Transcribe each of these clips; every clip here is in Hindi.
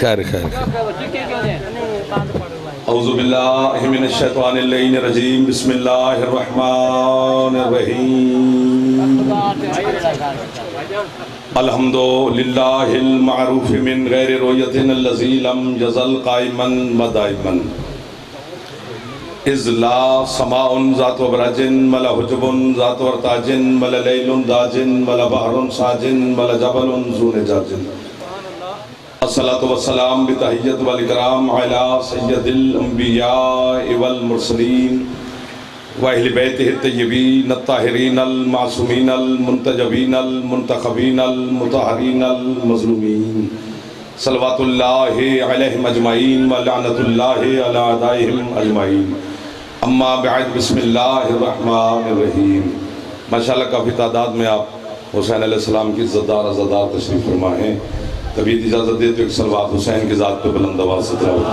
खैर खैर औज़ु बिल्लाहि मिनश शैतानिर रजीम बिस्मिल्लाहिर रहमानिर रहीम अल्हम्दुलिल्लाहिल मअरूफ मिन गैरि रुयतिन अल्लज़ी लम यज़ल क़ाइमन व दाइमन इज़ला समाउन ज़ातु बरजिन वला हुजुबुन ज़ातु अर्ताजिन वला लैलुन दाजिन वला बहरुन साजिन वला जबलुन ज़ून जाजिन अस्सलातु वस्सलाम बितहिय्यत वल इकराम अला सय्यदिल अंबिया वल मुरसलीन व अहले बैतिहि तय्यबीन अत्ताहिरीन अल मासूमीन अल मुंतजबीन अल मुंतखबीन अल मुतहहरीन अल मज़लूमीन सल्लवातुल्लाहि अलैहिम अजमईन व लानतुल्लाहि अला अदाइहिम अजमईन अम्मा बअद बिस्मिल्लाहिर रहमानिर रहीम। माशाअल्लाह काफ़ी तादाद में आप हुसैन अलैहिस्सलाम की इज़्ज़तदार अज़ादार तशरीफ़ फरमा हैं। तभी इजाज़त दे तो एक सलवात हुसैन की ज़ात पे बुलंद आवाज़ से तिलावत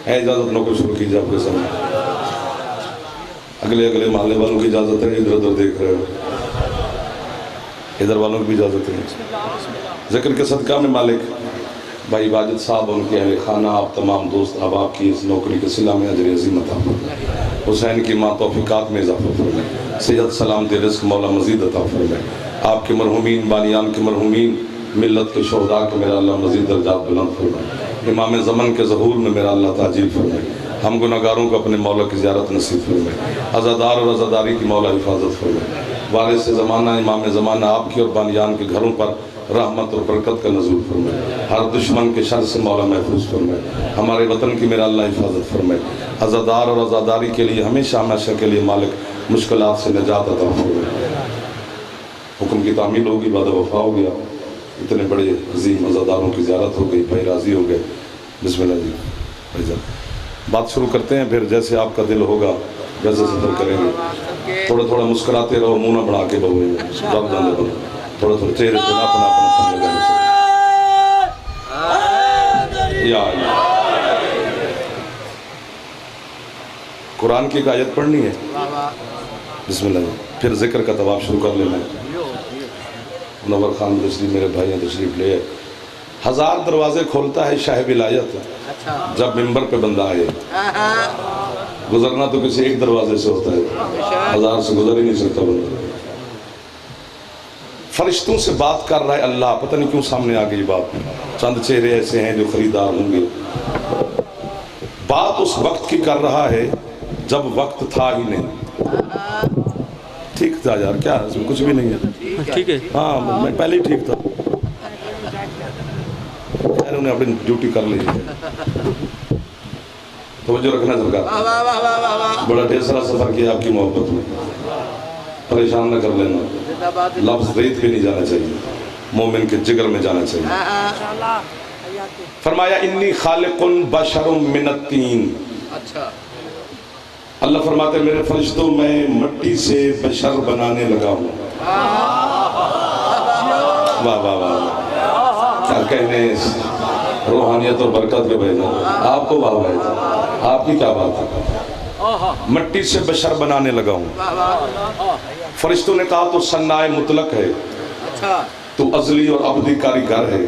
है। इजाज़त नो को शुरू कीजिए आपके सामने। अगले अगले मोहल्ले वालों की इजाज़त है, इधर उधर देख रहे हो, इधर वालों की भी इजाज़त है। ज़िक्र के सदका में मालिक भाई वाजिद साहब, उनके अहले खाना, आप तमाम दोस्त अहबाब की इस नौकरी के सिला में अजर अज़ीम अता फरमाए। हुसैन की माँ तौफ़ीक़ात में इज़ाफ़ा फरमाए। सेहत सलामती रिज़्क़ मौला मज़ीद अता फरमाए। आपके मरहूमीन बानियान के मरहूमीन मिल्लत के शोहदा के मेरा अल्लाह मज़ीद दर्जात बुलंद फरमाए। इमाम ज़मन के ज़हूर में मेरा अल्लाह ताजील फरमाए। हम गुनहगारों को अपने मौला की ज़ियारत नसीब फरमाए। अज़ादार और अज़ादारी की मौला हिफाजत फरमाए। वारिस ज़माना इमाम ज़माना आपकी और बानियान के घरों पर रहमत और बरकत का नज़ूल फरमाए। हर दुश्मन के शर से मौला महफूज फरमाए। हमारे वतन की मेरा अल्लाह हिफाजत फरमाए। अज़ादार और अज़ादारी के लिए हमेशा हमेशा के लिए मालिक मुश्किलात से निजात अता फरमाए। हुक्म की तामील होगी, बाद वफ़ा हो गया, इतने बड़े अज़ीम अज़ादारों की ज़ियारत हो गई, भाई राज़ी हो गए। बिस्मिल्लाह जी भाईजान, बात शुरू करते हैं, फिर जैसे आपका दिल होगा वैसे सफ़र करेंगे। थोड़ा थोड़ा मुस्कुराते रहो, मुँह न बढ़ा के बोलो, जब जाने बोलो, थोड़ा थोड़ा चेहरे पे अपना अपना या कुरान की एक आयत पढ़नी है। बिस्मिल्लाह जी, फिर जिक्र का तवाफ शुरू कर लेना है। नवर खान तशरीफ, मेरे भाई हैं, तशरीफ ले। 1000 दरवाजे खोलता है शाह विलायत, जब मिंबर पे बंदा आए। गुजरना तो किसी एक दरवाजे से होता है, 1000 से गुजर ही नहीं सकता बंदा। फरिश्तों से बात कर रहा है अल्लाह, पता नहीं क्यों सामने आ गई बात। चंद चेहरे ऐसे हैं जो खरीदार होंगे। बात उस वक्त की कर रहा है जब वक्त था ही नहीं। ठीक था यार, क्या इसमें कुछ भी नहीं है, ठीक है। हाँ, मैं पहले ही ठीक था। यार उन्हें अपनी ड्यूटी कर ली है। तवज्जो रखना सरकार, बड़ा ढेर सारा सफर किया आपकी मोहब्बत में, परेशान न कर लेना। लफ्ज़ रेत पे नहीं जाना चाहिए, मोमिन के जिगर में जाना चाहिए। फरमाया इन्नी खालिकुन बशरुम मिनत्तीन। अच्छा, अल्लाह फरमाते मेरे फरिश्तों, मैं मिट्टी से बशर बनाने लगा हूँ। वाह वाह वाह, क्या कहने रूहानियत और बरकत के भाई, आपको वाह भाई, आपकी क्या बात है। मिट्टी से बशर बनाने लगा हूँ। फरिश्तों ने कहा तो सन्नाए मुतलक है, तू अज़ली और अबदी कारीगर है।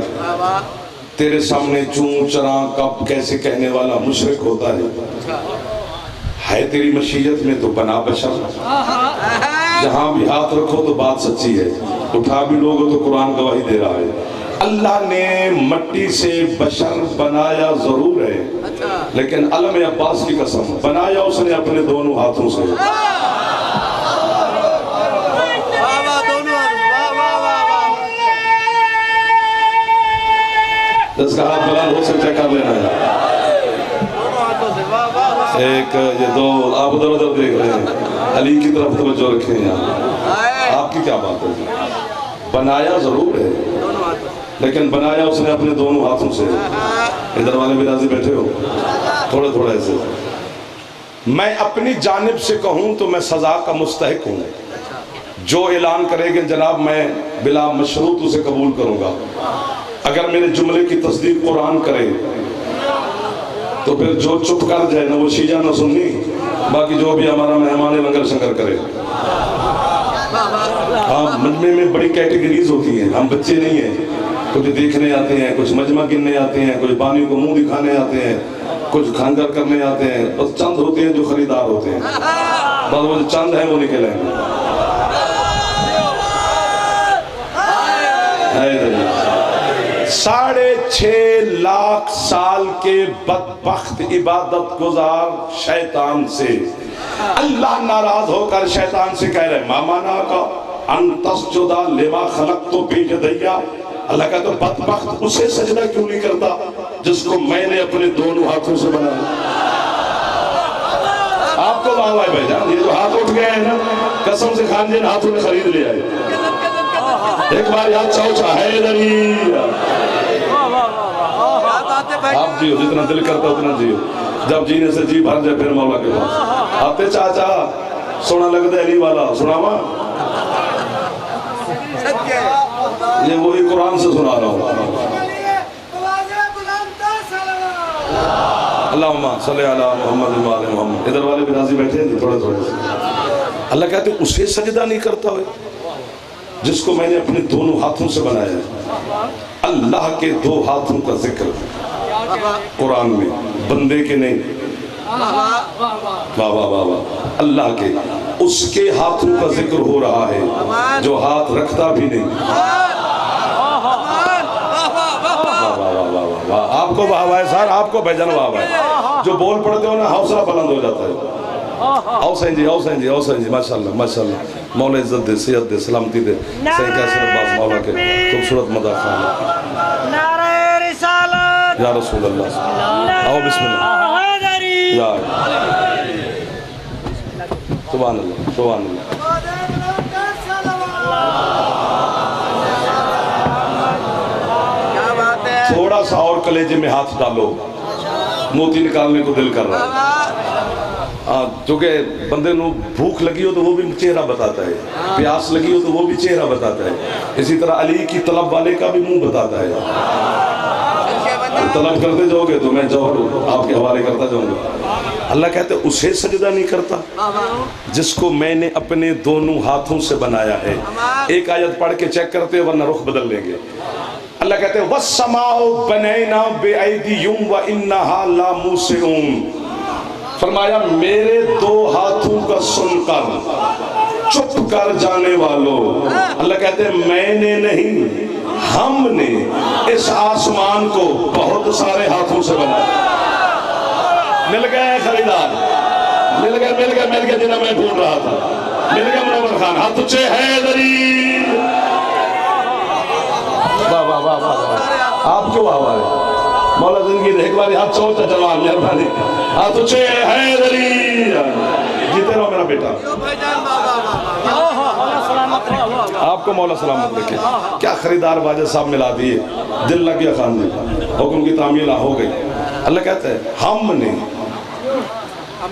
तेरे सामने चूं चरा कब कैसे कहने वाला मुशरिक होता है तेरी मशीयत में तो बना बशर। जहां भी हाथ रखो तो बात सच्ची है, उठा भी लोगो तो कुरान गवाही दे रहा है। अल्लाह ने मिट्टी से बशर बनाया जरूर है, लेकिन अलम अब्बास की कसम, बनाया उसने अपने दोनों हाथों से। जिसका हाथ बुलंद हो सकता है कर लेना है। एक ये दो आप उधर उधर देख रहे हैं, अली की तरफ तवज्जो रखें। यहाँ आपकी क्या बात है। बनाया जरूर है, लेकिन बनाया उसने अपने दोनों हाथों से। इधर वाले भी राजी बैठे हो, थोड़े थोड़े ऐसे। मैं अपनी जानिब से कहूँ तो मैं सजा का मुस्तहिक हूँ। जो ऐलान करेंगे जनाब मैं बिला मशरूत उसे कबूल करूँगा। अगर मेरे जुमले की तस्दीक कुरान करे तो फिर जो चुप कर जाए ना वो शीजा ना सुननी, बाकी जो भी हमारा मेहमान लंगर शंकर करे। हाँ, मजमे में बड़ी कैटेगरीज होती हैं, हम बच्चे नहीं हैं। कुछ देखने आते हैं, कुछ मजमा गिनने आते हैं, कुछ पानी को मुंह दिखाने आते हैं, कुछ खानगर करने आते हैं। बस चंद होते हैं जो खरीदार होते हैं, बस वो जो चंद है वो निकलेंगे। 6.5 लाख साल के बदबख्त इबादत गुजार शैतान से अल्लाह नाराज होकर शैतान से कह रहे मामाना का अंतस्जुदा लिमा खलक़्तु बियदैया। अल्लाह का तो बदबख्त उसे सजदा क्यों नहीं करता जिसको मैंने अपने दोनों हाथों से बनाया। आपको वाह वाह भाईजान, ये जो हाथ उठ गए हैं ना, कसम से खान जी हाथों में खरीद लिया है। एक बार याद चौचा है आप जियो जितना दिल करता उतना जियो, जब जीने से जी भर जाए फिर मौला के पास आते। चाचा सोना लगता अली वाला सुनावा, ये वही कुरान से सुना रहा हूँ। अल्लाहुम्मा सल्ली अला मुहम्मद व आले मुहम्मद। इधर वाले भी राजी बैठे हैं थोड़े थोड़े से। अल्लाह कहते उसे सजदा नहीं करता है जिसको मैंने अपने दोनों हाथों से बनाया है। अल्लाह के 2 हाथों का जिक्र कुरान में, बंदे के नहीं। वाह वाह वाह वाह, अल्लाह के, उसके हाथों का जिक्र हो रहा है जो हाथ रखता भी नहीं। आपको वाह वाह सर, आपको भजन वाह वाह। जो बोल पड़ते हो ना हौसला बुलंद हो जाता है। औसैन जी, औसैन जी, औसैन जी, माशाल्लाह माशाल्लाह। मौला इज्जत दे, सेहत दे, सलामती दे। सही कैसे अब्बास मौला के खूबसूरत मदा खान। नारे रिसालत या रसूल अल्लाह। आओ बिस्मिल्लाह या सुभान अल्लाह सुभान अल्लाह। थोड़ा सा और कलेजे में हाथ डालो, मोती निकालने को दिल कर रहा है। चूंकि बंदे को भूख लगी हो तो वो भी चेहरा बताता है, प्यास लगी हो तो वो भी चेहरा बताता है। इसी तरह अली की तलब वाले का भी मुंह बताता है। तलब करते जाओगे तो मैं जौहर आपके हवाले करता जाऊंगा। अल्लाह कहते उसे सजदा नहीं करता जिसको मैंने अपने दोनों हाथों से बनाया है। एक आयत पढ़ के चेक करते हैं वरना रुख बदल लेंगे। अल्लाह कहते हैं वस्समाउ बनैना बिअयदियुम व इन्नहा लामुसिऊन। फरमाया मेरे 2 हाथों का सुनकर चुप कर जाने वालों, अल्लाह कहते हैं मैंने नहीं हमने इस आसमान को बहुत सारे हाथों से बनाया। मिल गए खरीदार, मिल गए जिन्हें मैं ढूंढ रहा था, मिल गया मुनव्वर खान। हाथ ऊंचे हैदरी, वाह वाह वाह वाह। आप क्यों आवा है मौला जिंदगी एक बार हाथ चौथा जवान मेहरबानी। हाथ ऊंचे हैदरी, जीते रहो मेरा बेटा। आपको मौला सलामत रखे। क्या खरीदार वाजिद साहब मिला दिए, दिल लग गया खान जी, हुक्म की तामील हो गई। अल्लाह कहते हैं हमने,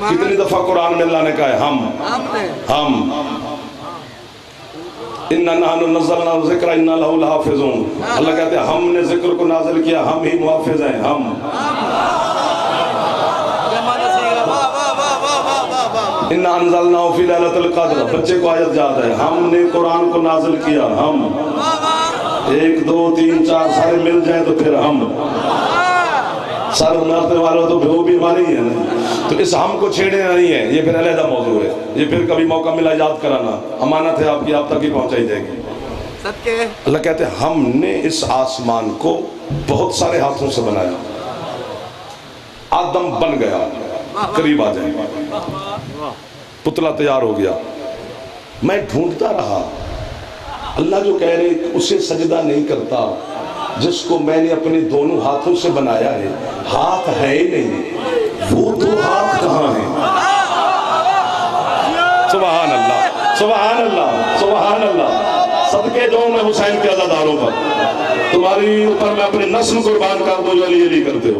कितनी दफा कुरान में अल्लाह ने कहा है हम इन्ना नहनु नज़्ज़लना ज़िक्र इन्ना लहु लहाफ़िज़ून। अल्लाह कहते हैं हमने जिक्र को नाज़िल किया, हम ही मुहाफ़िज़ हैं। हम इन्ना अंज़लनाहु फ़ी लैलतिल क़द्र, बच्चे को आयत याद है। हमने कुरान को नाज़िल किया, हम 1 2 3 4 सारे मिल जाए तो फिर हम सर मारते वालों तो वो भी हमारे ही है ना। तो इस हम को छेड़े नहीं है, ये फिर अलहदा मौजू है। ये फिर कभी मौका मिला याद कराना, अमानत है आपकी, आप तक ही पहुंचाई जाएगी। अल्लाह कहते हैं हमने इस आसमान को बहुत सारे हाथों से बनाया। आदम बन गया, करीब आ जाए, पुतला तैयार हो गया। मैं ढूंढता रहा। अल्लाह जो कह रहे उसे सजदा नहीं करता जिसको मैंने अपने दोनों हाथों से बनाया है। हाथ है ही नहीं, वो 2 हाथ कहाँ हैं? सुभान अल्लाह सुभान अल्लाह सुभान अल्लाह। सदके जाऊं मैं हुसैन के अज़ादारों पर, तुम्हारी ऊपर मैं अपनी नस्ल कुर्बान कर दूं जो अली अली करते हो।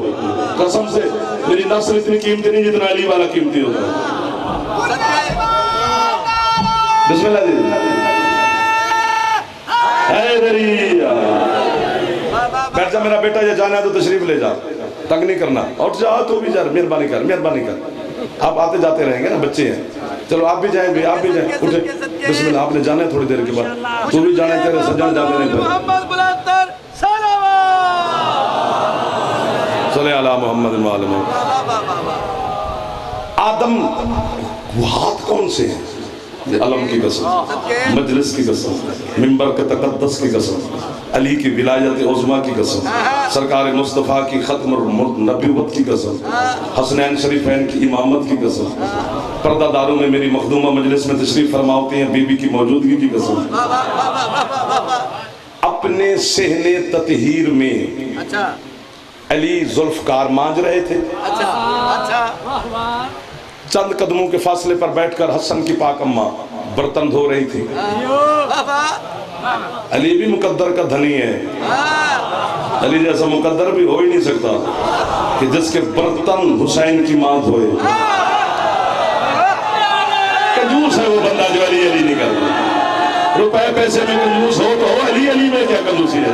कसम से मेरी नस्ल इतनी कीमती नहीं जितना अली वाला कीमती होता है। बिस्मिल्लाह जी। बैठ बैठ जा मेरा बेटा, ये जाना है तो तशरीफ ले जा, तंग नहीं करना। उठ जाओ तू भी जा, मेहरबानी कर, मेहरबानी कर। आप आते जाते रहेंगे ना, बच्चे हैं। चलो आप भी जाएं, आप भी जाएं, उठे बिस्मिल्लाह। आपने जाना है थोड़ी देर के बाद, तू भी जाना है, तेरे सज्जन जाते नहीं। सल्ले अला मोहम्मद व आले मोहम्मद। आदम वो हाथ कौन से हैं? अलम की कसम, मजलिस की कसम, मिंबर के तकद्दस की कसम, अली की विलायत उज़्मा की कसम, सरकार मुस्तफ़ा की खत्म नबूवत की कसम, हसनैन शरीफैन की इमामत की कसम, पर्दादारों में मेरी मखदूमा मजलिस में तशरीफ फरमा होती हैं, बीबी की मौजूदगी की कसम। अपने सहने ततहीर में अली जुल्फकार मांझ रहे थे। चंद कदमों के फासले पर बैठकर हसन की पाक अम्मा बर्तन धो रही थी। अली भी मुकद्दर का धनी है, अली जैसा मुकद्दर भी हो ही नहीं सकता कि जिसके बर्तन हुसैन की मां धोए। कंजूस है वो बंदा जो अली अली नहीं करता। रुपए पैसे में कंजूस हो तो अली अली में क्या कंजूसी है।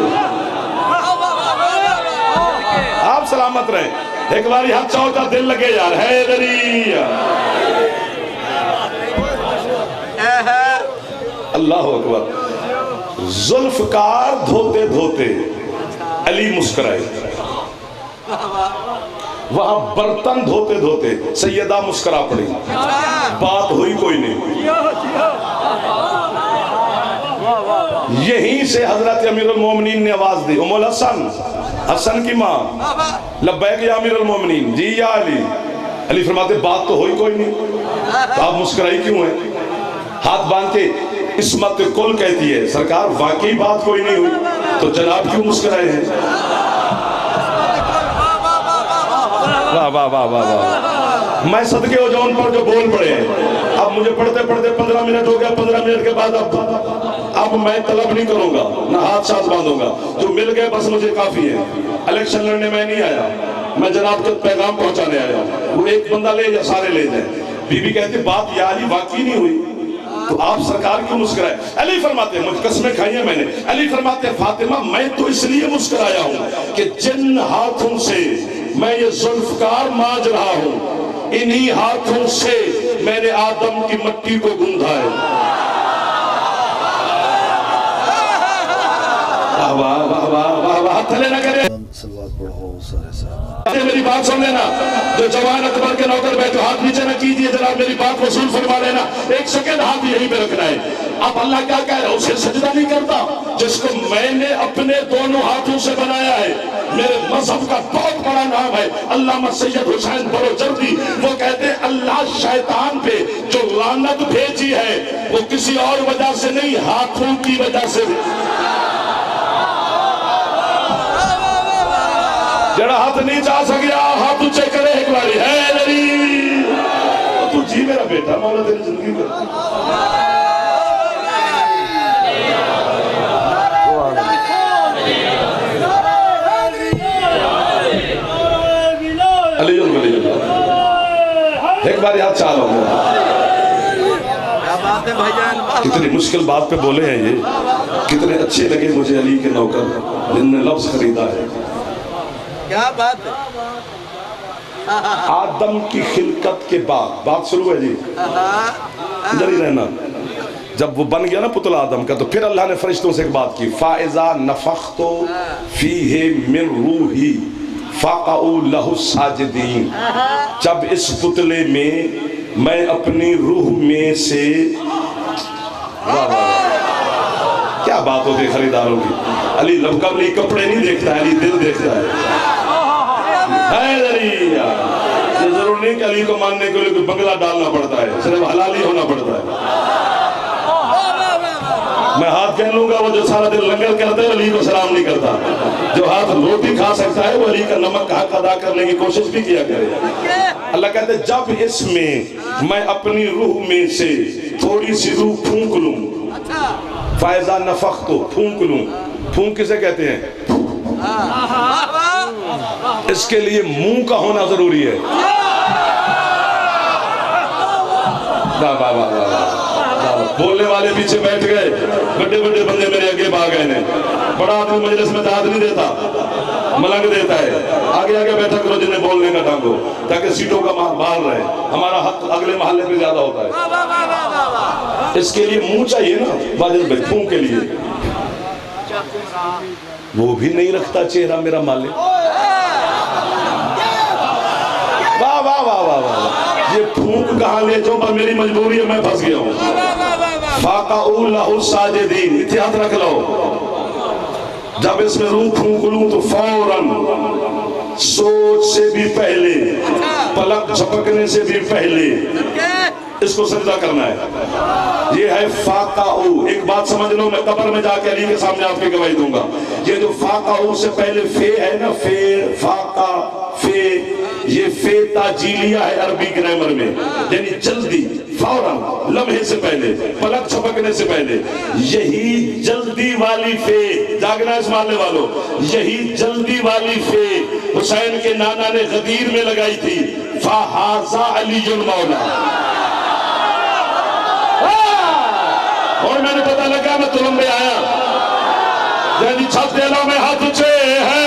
आप सलामत रहे। एक बार हाथ चौथा दिल लगे यार, हैदरी। अल्लाह अकबर। जुल्फकार धोते धोते अली मुस्कुराए, वहां बर्तन धोते धोते सैयदा मुस्कुरा पड़ी। बात हुई कोई नहीं। यहीं से हजरत अमीरुल मोमिनीन ने आवाज दी, उम्मुल हसन, हसन की मां, लब्बैक या अमीरुल मोमिनीन, जी या अली। अली फरमाते बात तो हुई कोई नहीं, तो आप मुस्कुराई क्यों है? हाथ बांध के इस्मत कुल कहती है, सरकार वाकई बात कोई नहीं हुई तो जनाब क्यों मुस्कुराए हैं? वाह वाह वाह वाह वाह। मैं सदके हो जाऊं पर जो बोल पड़े हैं। अब मुझे पढ़ते पढ़ते 15 मिनट हो गया, 15 मिनट के बाद अब मैं तलब नहीं करूंगा, ना हाथ साथ बांधूंगा। जो मिल गए बस मुझे काफी है। इलेक्शन लड़ने में नहीं आया, मैं जनाब को पैगाम पहुंचाने आया। वो एक बंदा ले या सारे ले जाए। बीबी कहती बात या अली वाकई नहीं हुई तो आप सरकार क्यों मुस्कुराए? अली फरमाते मुझे कसमें खाई है मैंने। अली फरमाते फातिमा मैं तो इसलिए मुस्कुराया हूं कि जिन हाथों से मैं ये जुल्फकार मांझ रहा हूं, इन्हीं हाथों से मैंने आदम की मट्टी को गूंधा है। वाह वाह वाह वाह वाह, थले न करे। मेरी बात सुन लेना, जो जवान अकबर के नौकर बैठो हाथ नीचे न कीजिए जनाब, मेरी बात वसूल फरमा लेना। एक सेकंड हाथ यहीं पे रखना है। अब अल्लाह क्या कह रहा है? उसे सजदा नहीं करता जिसको मैंने अपने दोनों हाथों से बनाया है। मेरे मजहब का बहुत बड़ा नाम है अल्लामा सैयद हुसैन बरोजर्दी। वो कहते हैं अल्लाह शैतान पे जो लानत भेजी है वो किसी और वजह से नहीं, हाथों की वजह से। जरा हाथ नहीं जा सकिया हाथ ऊंचे करे एक बारी, है तू जी मेरा बेटा, मौला तेरी जिंदगी कर। अली एक बार याद चालो। कितनी मुश्किल बात पे बोले हैं ये, कितने अच्छे लगे मुझे अली के नौकर जिनने लफ्ज खरीदा है। क्या बात है। आदम की खिलकत के बाद बात शुरू है जी, इधर ही रहना। जब वो बन गया ना पुतला आदम का, तो फिर अल्लाह ने फरिश्तों से एक बात की, फाइजा नफख्तु फीहि मिन रूही फक़उ लहु साजिदीन। जब इस पुतले में मैं अपनी रूह में से, क्या बात होती है खरीदारों की। अली लबकबली कपड़े नहीं देखता है, अली दिल देखता है। जरूर नहीं कि अली को मानने के लिए कोई बंगला डालना पड़ता है, सिर्फ हलाली होना पड़ता है। मैं हाथ कह लूंगा वो जो सारा दिन लंगर करता है अली को सलाम नहीं करता। जो हाथ रोटी खा सकता है वो अली का नमक का हक अदा करने की कोशिश भी किया करे। अल्लाह कहते हैं जब इसमें मैं अपनी रूह में से थोड़ी सी रूह फूंक लूं, फायजा नफख्तु फूंक लूं। फूंक किसे कहते हैं? इसके लिए मुंह का होना जरूरी है। बोलने वाले पीछे बैठ गए, बड़े बड़े बंदे मेरे आगे भाग गए ने। बड़ा आदमी मजलिस में दाद नहीं देता, मलंग देता है। आगे आगे बैठा करो जिन्हें बोलने का ढंग हो, ताकि सीटों का माल रहे। हमारा हक अगले मोहल्ले पे ज्यादा होता है। इसके लिए मुंह चाहिए ना वाजिद भाई, फूंक के लिए। वो भी नहीं रखता चेहरा मेरा मालिक। वाह वाह वाह वाह वाह, ये फूंक कहाँ ले जाओ, पर मेरी मजबूरी है, मैं फंस गया हूँ। फाकाउल्लाहु साजिदीन, इतिहास रख लो। जब इसमें रूह फूंक लूं तो फौरन, सोच से भी पहले, पलक झपकने से भी पहले इसको सजदा करना है। ये है फाकाउ। एक बात समझ लो, मैं कब्र में जाके अली के सामने आपकी गवाही दूंगा। ये जो फाकाउ से पहले फे है ना, फे, फाका, फे, ये फे ताजीलिया है अरबी ग्रामर में, यानी जल्दी, फौरन, लम्हे से पहले, पलक झपकने से पहले। यही जल्दी वाली फे, जागना इस मानने वालों, यही जल्दी वाली फे हुसैन के नाना ने गदीर में लगाई थी। फाहाजा अलीजुल मौला। और मैंने पता लगा, मैं तुरंत में आया, यानी छत देला में हाथ ऊंचे है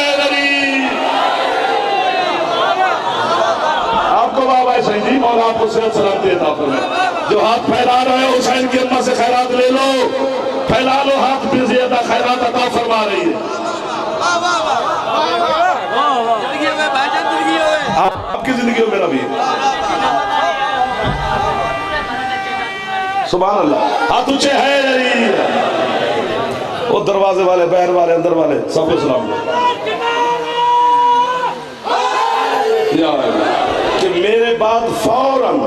आपको बाबा सही जी, और आपको सेहत सलामती अता फरमाए। जो हाथ फैला रहे हो हुसैन की अम्मा से खैरात ले लो, फैला लो हाथ, भी ज्यादा खैरात अता फरमा रही है। आपकी जिंदगी में मेरा भी सुभान अल्लाह। हाथ ऊंचे है, वो दरवाजे वाले, बाहर वाले, अंदर वाले, सबको सलाम कि मेरे बाद फौरन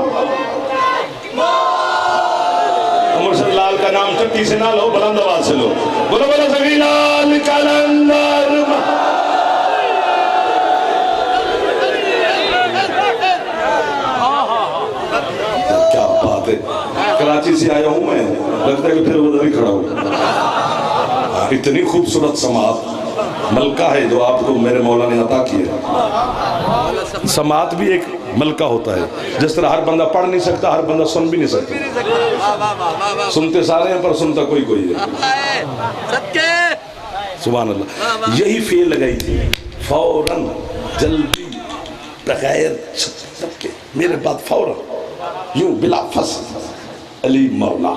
मुर्शद लाल का नाम चट्टी से ना लो, बुलंद आवाज से लो। बोलो बोलो सभी लाल कलंदर। क्या बात है, कराची से आया हूं मैं, लगता है कि फिर उधर ही खड़ा हूं। इतनी खूबसूरत समात मलका है जो आपको मेरे मौला ने अता की है। समात भी एक मलका होता है। जिस तरह हर बंदा पढ़ नहीं सकता, हर बंदा सुन भी नहीं सकता। सुनते सारे हैं पर सुनता कोई कोई है। सुभान अल्लाह। यही फेल लगाई थी, फौरन, जल्दी, बगैर सबके, मेरे बाद फौरन, यूं बिला फस, अली मौला।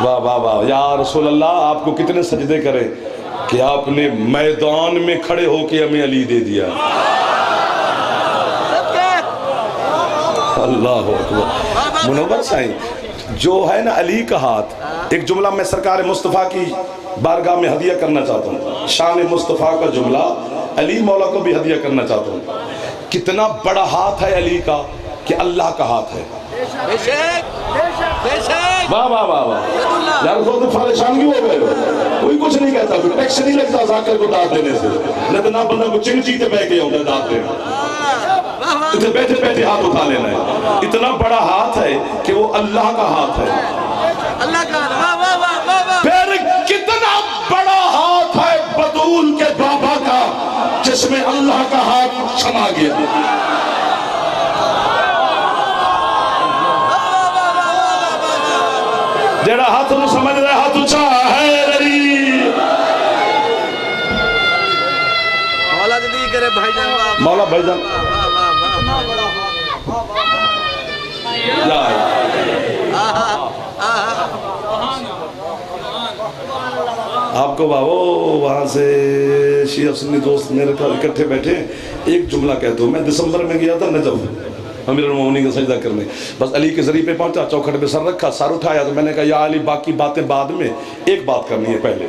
वाह वाह वाह, या रसूल अल्लाह, आपको कितने सजदे करें कि आपने मैदान में खड़े होके हमें अली दे दिया। अल्लाह अकबर। मुनव्वर साईं, जो है ना अली का हाथ, एक जुमला मैं सरकार मुस्तफ़ा की बारगाह में हदिया करना चाहता हूँ। शान मुस्तफ़ा का जुमला अली मौला को भी हदिया करना चाहता हूँ। कितना बड़ा हाथ है अली का कि अल्लाह का हाथ है। वाह वाह वाह वाह यार, तो परेशान क्यों हो गए? कोई कुछ नहीं कहता, कोई टैक्स नहीं लगता जाकर को दाद देने से, नहीं तो ना बंदा को चिंगचीते बह के होता दाद देना, इधर बैठे बैठे हाथ उठा लेना है। इतना बड़ा हाथ है कि वो अल्लाह का हाथ है। अल्लाह का। फिर कितना बड़ा हाथ है बतूल के बाबा का, जिसमें अल्लाह का हाथ क्षमा गया। जरा हाथ में समझ रहे, हाथ ऊंचा है मौला जल्दी करे भाईजान, मौला भाईजान। आपको बाबो वहां से शिया सुन्नी दोस्त मेरे पास इकट्ठे बैठे, एक जुमला कहते हो। मैं दिसंबर में गया था नजफ अमीरुल मोमिनीन का सजदा करने, बस अली के जरिए पे पहुंचा, चौखट पे सर रखा, सर उठाया तो मैंने कहा या अली, बाकी बातें बाद में, एक बात करनी है पहले।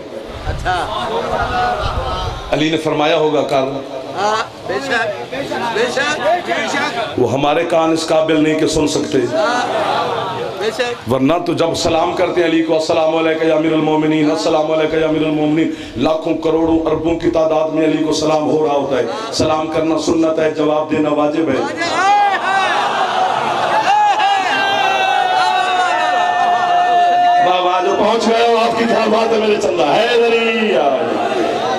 अच्छा। अली ने फरमाया होगा कारण, बेशक बेशक, वो हमारे कान इस काबिल नहीं कि सुन सकते, वरना तो जब सलाम करते हैं अली को, अस्सलाम वालेकुम या अमीरुल मोमिनीन, अस्सलाम वालेकुम या अमीरुल मोमिनीन, लाखों करोड़ों अरबों की तादाद में अली को सलाम हो रहा होता है। सलाम करना सुन्नत है, जवाब देना वाजिब है। पहुंच गए हो, आपकी क्या बात है मेरे चंदा है।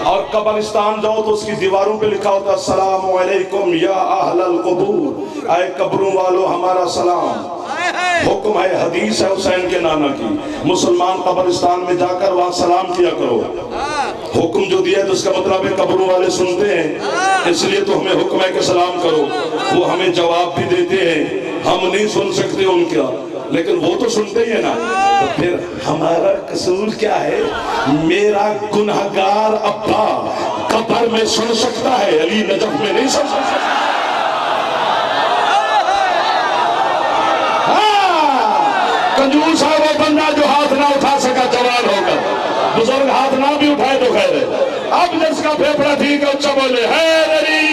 और कब्रिस्तान जाओ तो उसकी दीवारों पे लिखा होता है अस्सलामु अलैकुम या अहलल क़ुबूर, आए कब्रों वालों हमारा सलाम। हुक्म है, हदीस है हुसैन के नाना की, मुसलमान कब्रिस्तान में जाकर वहां सलाम किया करो। हुक्म जो दिया है तो उसका मतलब है कब्रों वाले सुनते हैं, इसलिए तो हमें हुक्म है कि सलाम करो। वो हमें जवाब भी देते हैं, हम नहीं सुन सकते उनका, लेकिन वो तो सुनते ही है ना। तो फिर हमारा कसूर क्या है? मेरा गुनहगार अब्बा कब्र में सुन सकता है, अली नजफ में नहीं सुन सकता। कंजूस है वो बंदा जो हाथ ना उठा सका जवान होकर, बुजुर्ग हाथ ना भी उठाए तो खैर है। अब जिसका फेफड़ा ठीक है उच्चा बोले हैदरी।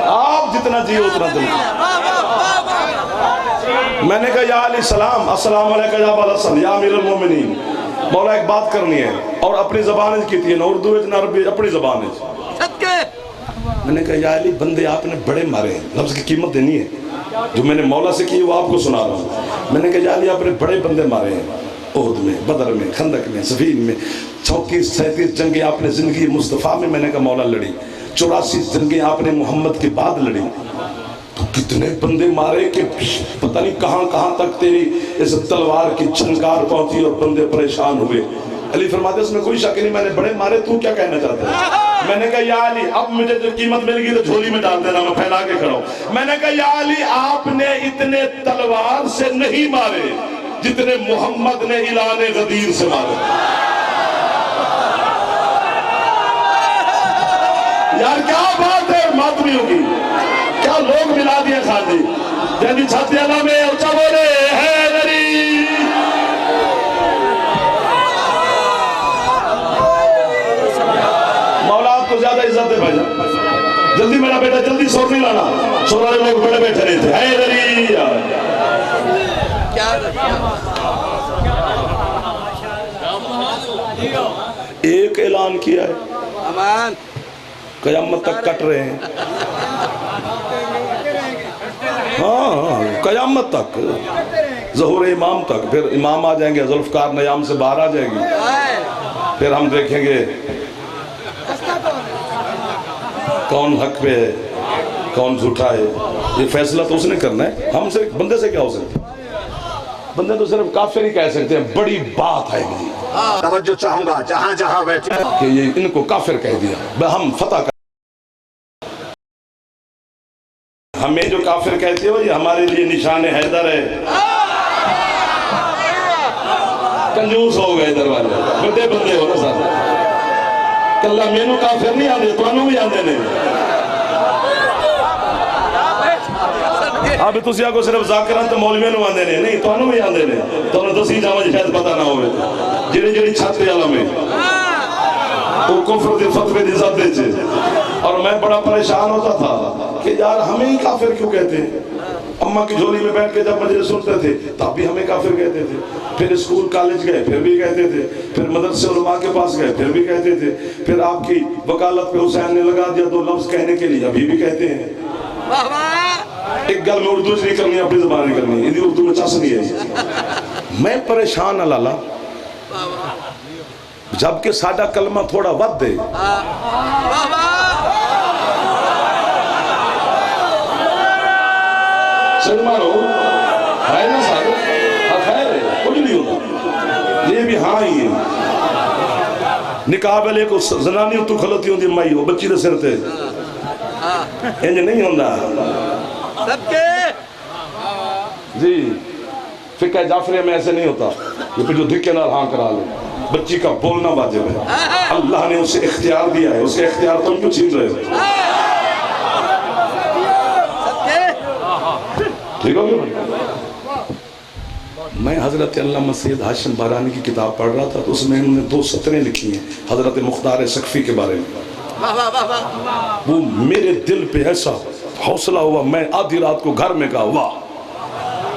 आप जितना जिए उतना दिल। मैंने कहा या अली सलाम, अस्सलाम वालेकुम या अबल हसन या अमीरुल मोमिनीन। मौला एक बात करनी है और अपनी जबान की थी ना, उर्दू ना अरबी, अपनी जबान। मैंने कहा या अली बंदे आपने बड़े मारे हैं, लफ्ज की कीमत देनी है, जो मैंने मौला से की वो आपको सुना रहा हूँ। मैंने कहा या अली आपने बड़े बंदे मारे हैं, ओहद में, बदर में, खंदक में, सफीन में, 34-37 जंगे आपने जिंदगी मुस्तफ़ा में मैंने कहा मौला लड़ी, 84 जंगे आपने मोहम्मद के बाद लड़ी, तो कितने बंदे मारे कि पता नहीं कहाँ कहाँ तक तेरी इस तलवार की झनकार पहुंची और बंदे परेशान हुए। अली फरमाते उसमें कोई शक नहीं, मैंने बड़े मारे, तू क्या कहना चाहता है? मैंने कहा या अली अब मुझे जो कीमत मिल गई तो झोली में डाल देना, मैं फैला के खड़ा हूं। मैंने कहा या अली आपने इतने तलवार से नहीं मारे जितने मोहम्मद ने इलाने गदीर से मारे। यार क्या बात है मातमियों की, क्या लोग मिला दिए खाली जैनी छात्याला में ऊंचा बोले हैदरी। ज्यादा इज्जत है भाई, जल्दी मेरा बेटा जल्दी शोर नहीं लाना, शोर वाले लोग बड़े बैठे रहे थे। हैदरी एक ऐलान किया है, अमान कयामत तक कट रहे हैं। हाँ कयामत तक, ज़हूर इमाम तक, फिर इमाम आ जाएंगे, जुल्फ़कार नयाम से बाहर आ जाएगी, फिर हम देखेंगे कौन हक पे है कौन झूठा है। ये फैसला तो उसने करना है, हमसे बंदे से क्या हो सकता है? बंदे तो सिर्फ काफिर ही कह सकते हैं। बड़ी बात है तवज्जो चाहूंगा जहां जहां बैठे कि ये इनको काफिर कह दिया, हम फतह कर। हमें जो काफिर कहते हो ये हमारे लिए निशान हैदर है। कंजूस हो गए इधर वाले, बड़े बंदे हो ना साथ। कल्ला मैनू काफिर नहीं आते, तुहानू भी आते ने। अब तुसी आको सिर्फ जाकिरां ते मौलवियां नू आंदे ने, नहीं तुहानू भी आंदे ने। तुहानू दसी जावां जे शायद पता ना होवे, जेड़ी जेड़ी छत ते आलम है वो कुफ्र दे फतवे दी इज्जत दे। और मैं बड़ा परेशान होता था कि यार हमें ही काफिर क्यों कहते हैं। अम्मा की झोली में बैठ के जब मजलिस सुनते थे तब भी हमें काफिर कहते थे, फिर स्कूल कॉलेज गए फिर भी कहते थे, फिर मदरसे उलमा के पास गए फिर भी कहते थे, फिर आपकी वकालत पे हुसैन ने लगा दिया 2 लफ्ज कहने के लिए, अभी भी कहते हैं। एक गल में उर्दू नहीं करनी, अपनी जबान नहीं करनी, यदि उर्दू में चस नहीं है। मैं परेशान है लाला, जबकि साडा कलमा थोड़ा वध है। मारो है ना सारे, खैर है कुछ नहीं होता, ये भी हाँ ही है। निकाह वाले को जनानी तू खलोती होती माई हो बच्ची के सिर ते, इंज नहीं होता सबके जी। फिक्र जाफरिया में ऐसे नहीं होता, ये जो धिक्के नाल हाँ करा ले, बच्ची का बोलना वाजिब है। अल्लाह ने उसे इख्तियार दिया है, उसके इख्तियार तुम क्यों छीन रहे हो? ठीक हो गया। मैं हजरत अल्लामा सैयद हाशिम बारानी की किताब पढ़ रहा था तो उसमें उन्होंने 2 सतरें लिखी हैं हजरत मुख्तार सकफी के बारे में। वो मेरे दिल पे ऐसा हौसला हुआ, मैं आधी रात को घर में कहा वाह,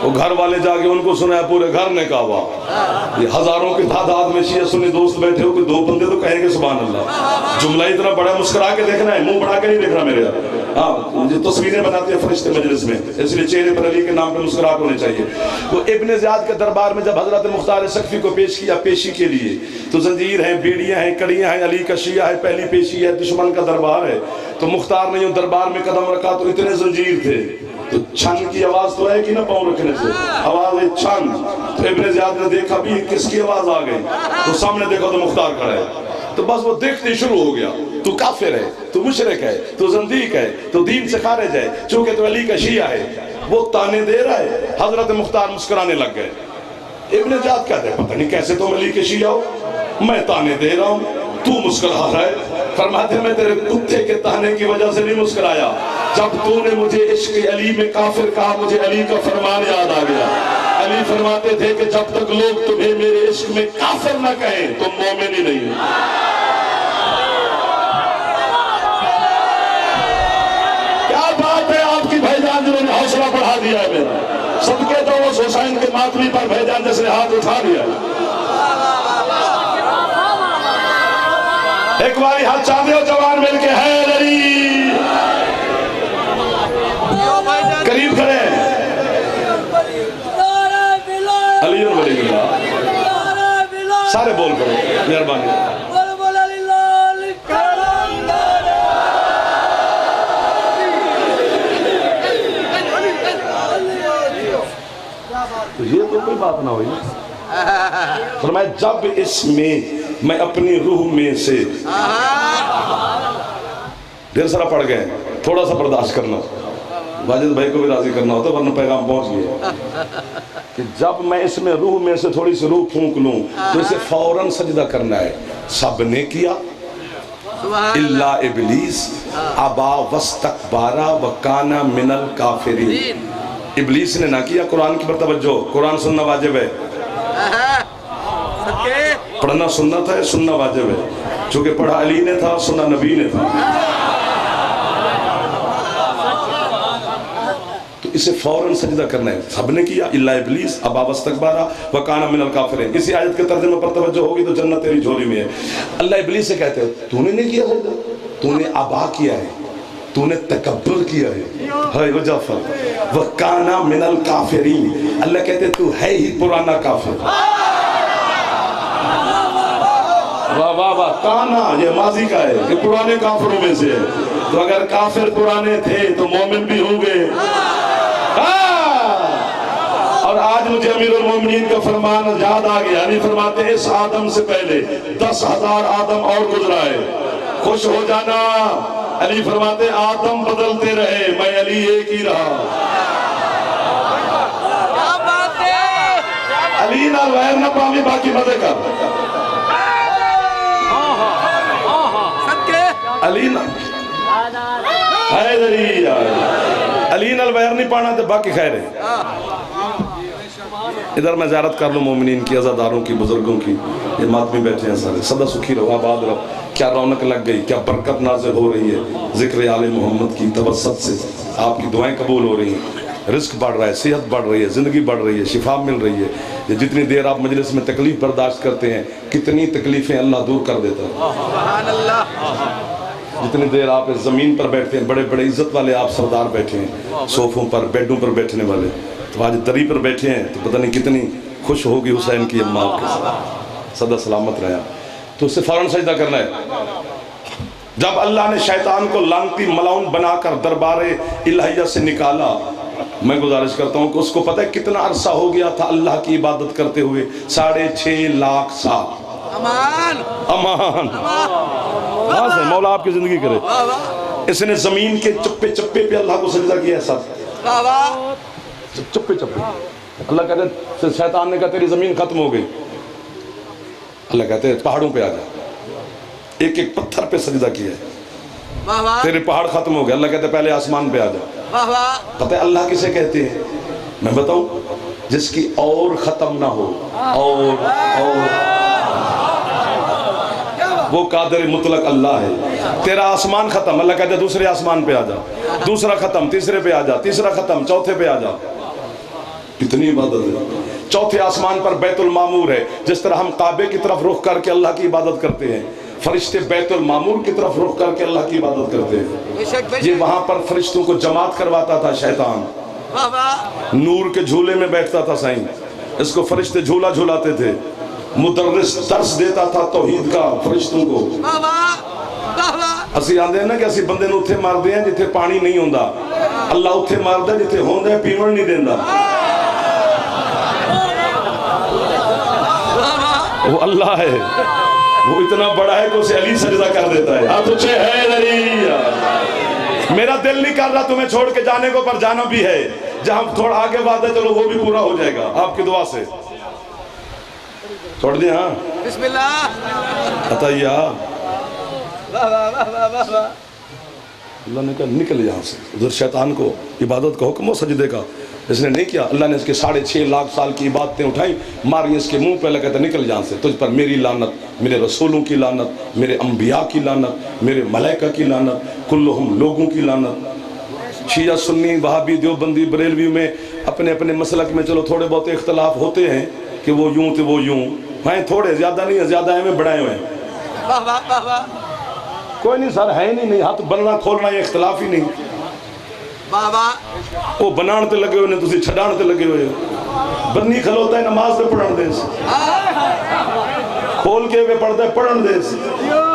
वो घर वाले जाके उनको सुनाया, पूरे घर ने कहा वाह। ये हजारों की तादाद में शिया सुन्नी दोस्त बैठे हो कि 2 बंदे तो कहेंगे सुभान अल्लाह। जुमला इतना बड़ा मुस्कुरा के देखना है, मुंह बढ़ा के नहीं देखना मेरे यार। हाँ, जो तस्वीरें बनाते हैं फरिश्ते मजलिस में, इसलिए चेहरे पर अली के नाम पे मुस्कुराहट होनी चाहिए। वो इब्ने ज़ियाद के दरबार में जब हजरत मुख्तार सकफी को पेश किया पेशी के लिए, तो जंजीर हैं, बीड़ियाँ हैं, कड़ियाँ हैं, अली का शिया है, पहली पेशी है, दुश्मन का दरबार है। तो मुख्तार ने यूं दरबार में कदम रखा तो इतने जंजीर थे, तो छन की आवाज तो है कि ना पाँव रखने से आवाज है छन। तो इब्ने ज़ियाद ने देखा भी किसकी आवाज आ गई, तो सामने देखो तो मुख्तार खड़ा है। तो बस वो देखते ही शुरू हो गया, तू काफिर है, तू मुशरिक है, तू जंदीक है, तू दीन से खारिज है, चूंकि तू अली का शिया है। वो ताने दे रहा है, हजरत मुख्तार मुस्कुराने लग गए। इब्ने ज़ियाद कहते पता नहीं कैसे तुम अली के शिया हो, मैं ताने दे रहा हूँ, तू मुस्कुरा रहा है। फरमाते मैं तेरे कुत्ते के ताने की वजह से नहीं मुस्कुराया, जब तूने मुझे इश्क अली में काफिर कहा, मुझे अली का फरमान याद आ गया। अली फरमाते थे कि जब तक लोग तुम्हें मेरे इश्क में काफिर न कहें तुम मोमिन ही नहीं हो। क्या बात है आपकी भाईजान, जिन्होंने हौसला बढ़ा दिया है मेरा। सबके तो उस हुसैन के मातमी पर भाईजान जिसने हाथ उठा दिया। एक बारी हाथ चांदे जवान मिलके है अली करीब खड़े अली सारे बोल करो मेहरबानी। तो ये तो कोई बात ना हुई। पर मैं जब इसमें मैं अपनी रूह में से ढेर सारा पड़ गए, थोड़ा सा बर्दाश्त करना, वाजिद भाई को भी राजी करना होता, वरना पैगाम पहुंच गया कि जब मैं इसमें रूह में से थोड़ी सी रूह फूंक लूं तो इसे फौरन सजदा करना है। सबने किया इल्ला इब्लीस अबा वस्तकबारा व काना मिनल काफिरीन। इब्लीस ने ना किया। कुरान की पर तवज्जो, कुरान सुनना वाजिब है, पढ़ना सुन्नत है, सुनना वाजिब है। चूंकि पढ़ा अली ने था, सुना नबी ने था, तो इसे फौरन सजदा करना है। सबने किया इल्ला इब्लीस अबा वस्तकबारा व काना मिनल काफिरीन। इसी आयत के तर्जुमे पर तवज्जो होगी तो जन्नत तेरी झोली में है। अल्लाह इब्लीस से कहते हैं तूने नहीं किया सजदा, तूने अबा किया है, तूने तकब्बुर किया है वो जाफर व काना मिनल काफिरीन। अल्लाह कहते तू है ही पुराना काफिर। वाह वाह वाह। काना ये माजी का है, ये पुराने काफिरों में से है। तो अगर काफिर पुराने थे तो मोमिन भी होंगे। और आज मुझे अमीरुल मोमिनीन का फरमान याद आ गया। अली फरमाते इस आदम से पहले 10,000 आदम और गुजरा है, खुश हो जाना। अली फरमाते आदम बदलते रहे, मैं अली एक ही रहा। अली ना वैर ना पावी, बाकी मजे कर। अली ना अली नाल वैर नहीं पाना तो बाकी खैर है। इधर मैं ज़ियारत कर लूँ मोमिनीन की, अज़ादारों की, बुजुर्गों की। ये मातमी बैठे हैं सारे, सदा सुखी रहो, आबाद रहो। क्या रौनक लग गई, क्या बरकत नाज़िल हो रही है ज़िक्र आले मोहम्मद की तवस्सुत से। आपकी दुआएं कबूल हो रही हैं, रिस्क बढ़ रहा है, सेहत बढ़ रही है, ज़िंदगी बढ़ रही है, शिफा मिल रही है। ये जितनी देर आप मजलिस में तकलीफ बर्दाश्त करते हैं, कितनी तकलीफ़ें अल्लाह दूर कर देता है। जितनी देर आप इस ज़मीन पर बैठते हैं, बड़े बड़े इज्जत वाले आप सरदार बैठे हैं, सोफ़ों पर, बेडों पर बैठने वाले, तो आज दरी पर बैठे हैं तो पता नहीं कितनी खुश होगी हुसैन की अम्मा आपके साथ, सदा सलामत रहा। तो उससे फ़ौरन सजदा करना है। जब अल्लाह ने शैतान को लानती मलाउन बनाकर दरबारे इलाहिया से निकाला, मैं गुजारिश करता हूँ कि उसको पता है कितना अरसा हो गया था अल्लाह की इबादत करते हुए, 6.5 लाख साल। अमान अमान बस है, मौला आपकी जिंदगी करे। इसने जमीन के चप्पे चप्पे पे अल्लाह को सजदा किया है, सब चप्पे चप्पे। अल्लाह कहते, शैतान ने कहा तेरी जमीन खत्म हो गई। अल्लाह कहते पहाड़ों पे आ जा, एक एक पत्थर पे सजदा किया है, तेरे पहाड़ खत्म हो गए। अल्लाह कहते पहले आसमान पे आ जा। पता है अल्लाह किसे कहते हैं? मैं बताऊं, जिसकी और खत्म ना हो, और वो कादिर मुतलक अल्लाह है। तेरा आसमान खत्म, अल्लाह कहते दूसरे आसमान पे आ जा, दूसरा खत्म, तीसरे पे आ जा, तीसरा खत्म, चौथे पे आ जा। कितनी इबादत है। चौथे आसमान पर बैतुल मामूर है। जिस तरह हम काबे की तरफ रुख करके अल्लाह की इबादत करते हैं, फरिश्ते बैतुल मामूर की तरफ रुख करके अल्लाह की इबादत करते हैं। बेशक ये बेशक। वहां पर फरिश्तों को जमात करवाता था शैतान, वाह वाह। नूर के झूले में बैठता था साईं, इसको फरिश्ते झूला झूलाते थे। मुदर्रिस दर्स देता था तौहीद का फरिश्तों को। वाह वाह वाह वाह। ਅਸੀਂ ਆਂਦੇ ਨਾ ਕਿ ਅਸੀਂ ਬੰਦੇ ਨੂੰ ਉੱਥੇ ਮਾਰਦੇ ਆ ਜਿੱਥੇ ਪਾਣੀ ਨਹੀਂ ਹੁੰਦਾ, ਅੱਲਾ ਉੱਥੇ ਮਾਰਦਾ ਜਿੱਥੇ ਹੁੰਦਾ ਪੀਵਣ ਨਹੀਂ ਦਿੰਦਾ। वो अल्लाह है, वो इतना बड़ा है कि उसे अली सजदा कर देता है। हाँ तुझे है अली। मेरा दिल नहीं कर रहा तुम्हें छोड़ के जाने को, पर जाना भी है। जहां थोड़ा आगे बात है, चलो वो भी पूरा हो जाएगा आपकी दुआ से। छोड़ दिया। हाँ बिस्मिल्लाह। अतैया वाह वाह वाह वाह वाह वाह। अल्लाह ने कहा निकल यहाँ से। उधर शैतान को इबादत का हुक्म हो सजदे का, इसने नहीं किया। अल्लाह ने इसके 6.5 लाख साल की इबादतें उठाई, मारी इसके मुंह पे, लगा था निकल यहाँ से, तुझ पर मेरी लानत, मेरे रसूलों की लानत, मेरे अम्बिया की लानत, मेरे मलाइका की लानत, कुल्लुहुम लोगों की लानत। शिया सुन्नी वहाबी देवबंदी बरेलवी में अपने अपने मसलक में चलो थोड़े बहुत इख्तलाफ होते हैं कि वो यूं थे वो यूं हैं, थोड़े ज़्यादा नहीं है, ज़्यादा है में बढ़ाए हुए हैं। वाह वाह वाह वाह। कोई नहीं सर, है नहीं हाथ बनना खोलना ये इख्तलाफ ही नहीं। वाह वाह। वो बनाने ते लगे हुए ने, तुसी छड़ाने ते लगे हुए हो। बन्नी खलोता है नमाज ते पढ़न दे, खोल के वे पढ़ता है पढ़न दे,